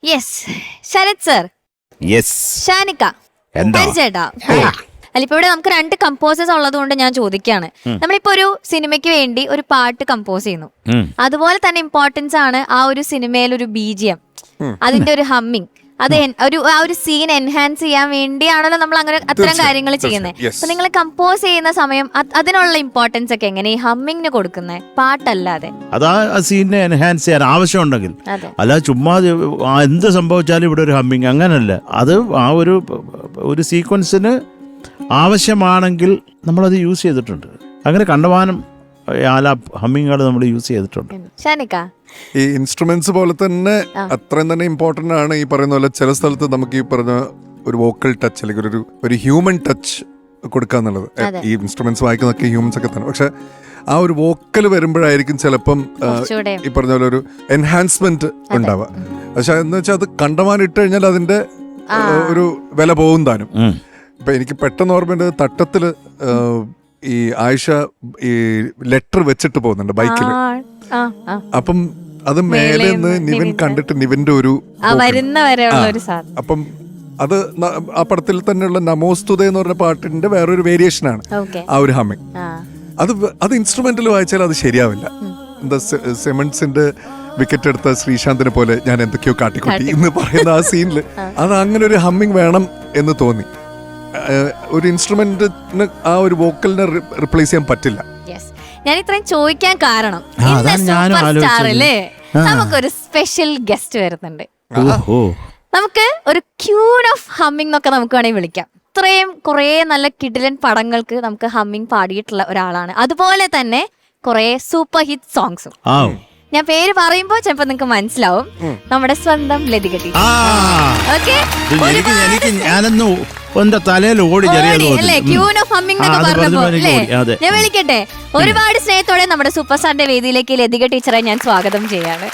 Yes Sharath sir. Yes Shanikka ചേട്ടാ. അല്ല ഇപ്പൊ ഇവിടെ നമുക്ക് 2 കമ്പോസേഴ്സ് ഉള്ളത് കൊണ്ട് ഞാൻ ചോദിക്കാണ്. നമ്മളിപ്പോ ഒരു സിനിമയ്ക്ക് വേണ്ടി ഒരു പാട്ട് കമ്പോസ് ചെയ്യുന്നു, അതുപോലെ തന്നെ ഇമ്പോർട്ടൻസ് ആണ് ആ ഒരു സിനിമയിൽ ഒരു BGM, അതിന്റെ ഒരു ഹമ്മിങ്. അത് ആ ഒരു സീൻ എൻഹാൻസ് ചെയ്യാൻ വേണ്ടിയാണല്ലോ നമ്മൾ അങ്ങനെ അത്തരം കാര്യങ്ങൾ ചെയ്യുന്നത്. അപ്പൊ നിങ്ങൾ കമ്പോസ് ചെയ്യുന്ന സമയം അതിനുള്ള ഇമ്പോർട്ടൻസ് ഒക്കെ എങ്ങനെ ഈ ഹമ്മിങ്ങിന് കൊടുക്കുന്നത്, പാട്ടല്ലാതെ? അതാ സീനിനെ എൻഹാൻസ് ചെയ്യാൻ ആവശ്യമുണ്ടെങ്കിൽ, അല്ല ചുമ്മാ എന്ത് സംഭവിച്ചാലും ഇവിടെ ഒരു ഹമ്മിങ് അങ്ങനല്ല. അത് ആ ഒരു സീക്വൻസിന് ആവശ്യമാണെങ്കിൽ നമ്മളത് യൂസ് ചെയ്തിട്ടുണ്ട്. അങ്ങനെ കണ്ടമാനം ഹമ്മിങ്ങുകൾ നമ്മൾ യൂസ് ചെയ്തിട്ടുണ്ട്. ഷാനിക്ക, ഈ ഇൻസ്ട്രുമെന്റ്സ് പോലെ തന്നെ അത്രയും തന്നെ ഇമ്പോർട്ടന്റ് ആണ്. ഈ പറയുന്ന പോലെ ചില സ്ഥലത്ത് നമുക്ക് ഈ പറഞ്ഞ ഒരു വോക്കൽ ടച്ച് അല്ലെങ്കിൽ ഒരു ഹ്യൂമൻ ടച്ച് കൊടുക്കുക എന്നുള്ളത്. ഈ ഇൻസ്ട്രുമെന്റ്സ് വായിക്കുന്നതൊക്കെ ഹ്യൂമൻസ് ഒക്കെ തന്നെ, പക്ഷെ ആ ഒരു വോക്കൽ വരുമ്പോഴായിരിക്കും ചിലപ്പം ഈ പറഞ്ഞ പോലെ ഒരു എൻഹാൻസ്മെന്റ് ഉണ്ടാവുക. പക്ഷെ എന്ന് വെച്ചാൽ അത് കണ്ടമാനം ഇട്ട് കഴിഞ്ഞാൽ അതിന്റെ ഒരു വില പോകും താനും. ഇപ്പൊ എനിക്ക് പെട്ടെന്ന് ഓർമ്മയുണ്ട്, തട്ടത്തില് ഈ ആയിഷ ഈ ലെറ്റർ വെച്ചിട്ട് പോകുന്നുണ്ട് ബൈക്കിൽ. അപ്പം അത് മേലെ നിന്ന് നിവിൻ കണ്ടിട്ട് നിവിന്റെ ഒരു അപ്പം അത് ആ പടത്തിൽ തന്നെയുള്ള നമോസ്തുത എന്ന് പറഞ്ഞ പാട്ടിന്റെ വേറൊരു വേരിയേഷനാണ് ആ ഒരു ഹമ്മിങ്. അത് ഇൻസ്ട്രുമെന്റിൽ വായിച്ചാൽ അത് ശരിയാവില്ല. എന്താ സിമൺസിന്റെ വിക്കറ്റ് എടുത്ത ശ്രീശാന്തിനെ പോലെ ഞാൻ എന്തൊക്കെയോ കാട്ടിക്കൂട്ടി എന്ന് പറയുന്ന ആ സീനിൽ അത് അങ്ങനെ ഒരു ഹമ്മിങ് വേണം എന്ന് തോന്നി. ഒരു ഇൻസ്ട്രുമെന്റിന് ആ ഒരു വോക്കലിനെ റിപ്ലേസ് ചെയ്യാൻ പറ്റില്ല. ഞാൻ ഇത്രയും ചോദിക്കാൻ കാരണം നമുക്കൊരു സ്പെഷ്യൽ ഗസ്റ്റ് വരുന്നുണ്ട്. നമുക്ക് ഒരു ക്യൂൻ ഓഫ് ഹമ്മിങ് എന്നൊക്കെ നമുക്ക് വേണമെങ്കിൽ വിളിക്കാം. ഇത്രയും കുറെ നല്ല കിടിലൻ പടങ്ങൾക്ക് നമുക്ക് ഹമ്മിങ് പാടിയിട്ടുള്ള ഒരാളാണ്. അതുപോലെ തന്നെ കുറെ സൂപ്പർ ഹിറ്റ് സോങ്സും. ഞാൻ പേര് പറയുമ്പോ ചിലപ്പോ നിങ്ങക്ക് മനസ്സിലാവും. നമ്മുടെ സ്വന്തം ലതിക ടീച്ചർ. ഞാൻ വിളിക്കട്ടെ? ഒരുപാട് സ്നേഹത്തോടെ നമ്മുടെ സൂപ്പർ സ്റ്റാറിന്റെ വേദിയിലേക്ക് ലതിക ടീച്ചറെ ഞാൻ സ്വാഗതം ചെയ്യാണ്.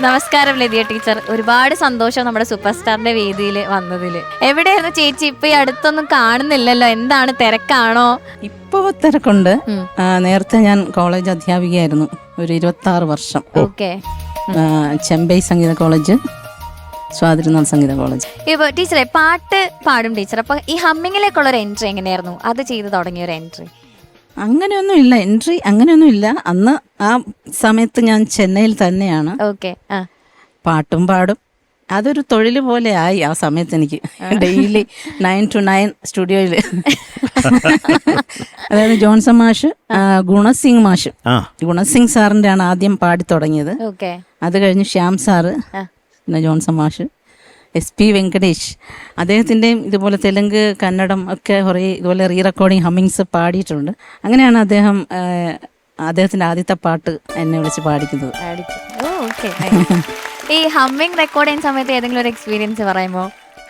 നമസ്കാരം ലതിക ടീച്ചർ. ഒരുപാട് സന്തോഷം നമ്മുടെ സൂപ്പർ സ്റ്റാറിന്റെ വേദിയിൽ വന്നതിൽ. എവിടെയായിരുന്നു ചേച്ചി? ഇപ്പൊ ഈ അടുത്തൊന്നും കാണുന്നില്ലല്ലോ, എന്താണ്, തിരക്കാണോ? ഇപ്പൊ തിരക്കുണ്ട്. നേരത്തെ ഞാൻ കോളേജ് അധ്യാപികയായിരുന്നു ഒരു 26 വർഷം. ഓക്കെ. ചെമ്പൈ സംഗീത കോളേജ്, സ്വാതിരുന്നാൾ സംഗീത കോളേജ്. ഇപ്പൊ ടീച്ചറെ പാട്ട് പാടും ടീച്ചർ. അപ്പൊ ഈ ഹമ്മിങ്ങിലേക്കുള്ള ഒരു എൻട്രി എങ്ങനെയായിരുന്നു? അത് ചെയ്ത് തുടങ്ങിയ ഒരു എൻട്രി? അങ്ങനെയൊന്നും ഇല്ല, എൻട്രി അങ്ങനെയൊന്നും ഇല്ല. അന്ന് ആ സമയത്ത് ഞാൻ ചെന്നൈയിൽ തന്നെയാണ്. ഓക്കെ. പാട്ടും പാടും, അതൊരു തൊഴിൽ പോലെ ആയി ആ സമയത്ത് എനിക്ക്. ഡെയിലി 9 to 9 സ്റ്റുഡിയോയിൽ. അതായത് ജോൺസൺ മാഷ്, ഗുണസിംഗ് മാഷ്, ഗുണസിംഗ് സാറിന്റെ ആണ് ആദ്യം പാടി തുടങ്ങിയത്. അത് കഴിഞ്ഞ് ശ്യാം സാറ്, പിന്നെ ജോൺസൺ മാഷ്, SP വെങ്കടേഷ്, അദ്ദേഹത്തിൻ്റെയും ഇതുപോലെ തെലുങ്ക്, കന്നഡം ഒക്കെ കുറേ ഇതുപോലെ റീ റെക്കോർഡിങ് ഹമ്മിങ്സ് പാടിയിട്ടുണ്ട്. അങ്ങനെയാണ് അദ്ദേഹത്തിൻ്റെ ആദ്യത്തെ പാട്ട് എന്നെ വിളിച്ച് പാടിക്കുന്നത്. ഈ ഹമ്മിങ് റെക്കോർഡ് ചെയ്യുന്ന സമയത്ത് ഏതെങ്കിലും ഒരു എക്സ്പീരിയൻസ് പറയുമോ?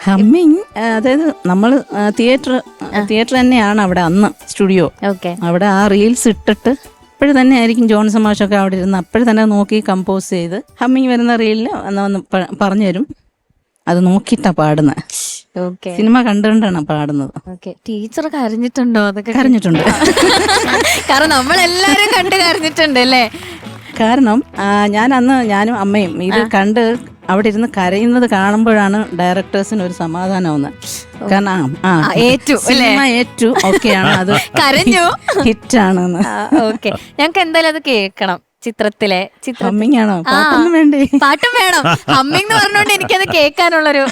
ഹമ്മിങ് അതായത് നമ്മൾ തിയേറ്റർ തന്നെയാണ് അവിടെ അന്ന് സ്റ്റുഡിയോ. അവിടെ ആ റീൽസ് ഇട്ടിട്ട് അപ്പോഴും തന്നെ ആയിരിക്കും ജോൺസൺ മാഷൊക്കെ അവിടെ ഇരുന്ന് അപ്പോഴും തന്നെ നോക്കി കമ്പോസ് ചെയ്ത് ഹമ്മിങ് വരുന്ന റീലിൽ വന്ന് പറഞ്ഞു തരും. അത് നോക്കിയിട്ടാ പാടുന്നത്. സിനിമ കണ്ടുകൊണ്ടാണ് പാടുന്നത്. ടീച്ചർ കരഞ്ഞിട്ടുണ്ടോ? അതൊക്കെ കരഞ്ഞിട്ടുണ്ട്. കാരണം നമ്മളെല്ലാരും കണ്ട് കരഞ്ഞിട്ടുണ്ട് അല്ലേ? കാരണം ഞാനും അമ്മയും ഇത് കണ്ട് അവിടെ ഇരുന്ന് കരയുന്നത് കാണുമ്പോഴാണ് ഡയറക്ടേഴ്സിന് ഒരു സമാധാനമാവുന്നത്. കാരണം സിനിമ ഏറ്റു, ഓക്കെയാണ്, അത് കരഞ്ഞു, ഹിറ്റാണെന്ന്. ഓക്കെ, ഞങ്ങൾക്ക് എന്തായാലും അത് കേൾക്കണം. ചിത്രത്തിലെ ഹമ്മിങ് ആണോ? പാട്ടൊന്നും വേണ്ടേ? പാട്ടും വേണം. ഹമ്മിങ് എന്ന് പറഞ്ഞോണ്ട് എനിക്കത് കേൾക്കാനുള്ളൊരു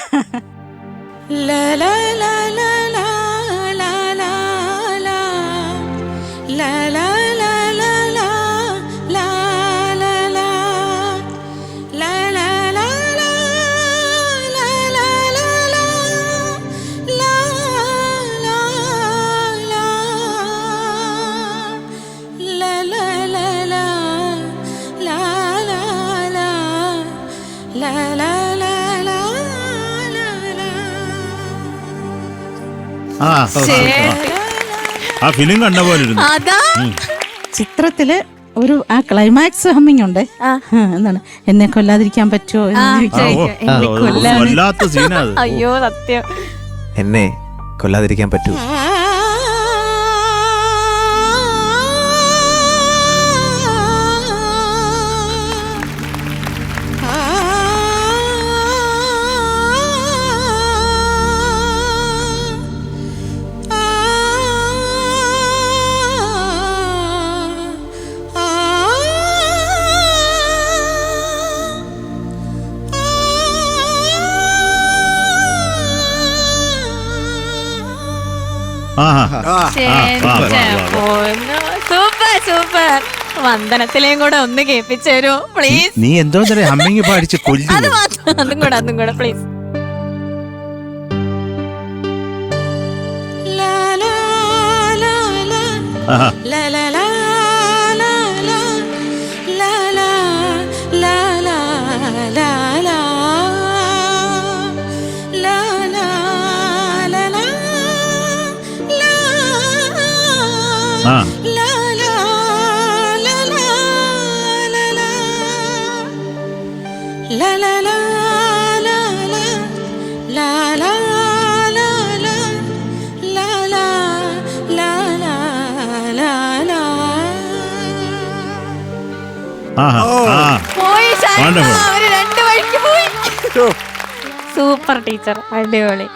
ആ ഫിലിം കണ്ട പോലെ ചിത്രത്തില് ഒരു ആ ക്ലൈമാക്സ് ഹമ്മിങ് ഉണ്ട്. ആ. എന്താണ് എന്നെ കൊല്ലാതിരിക്കാൻ പറ്റുമോ എന്ന് ചോദിക്കും. വല്ലാത്ത സീനാ അത്. അയ്യോ സത്യം. എന്നെ കൊല്ലാതിരിക്കാൻ പറ്റൂ. Super super. വന്ദനത്തിലേയും കൂടെ ഒന്ന് കേൾപ്പിച്ചു തരുമോ പ്ലീസ്? നീ എന്തോ ഹമ്മിങ് പാടിച്ച് കൊല്ലു. അത് മാത്രം, അതും കൂടെ പ്ലീസ്. പോയി അവര് 2 വഴിക്ക് പോയി. സൂപ്പർ ടീച്ചർ, അടിപൊളി.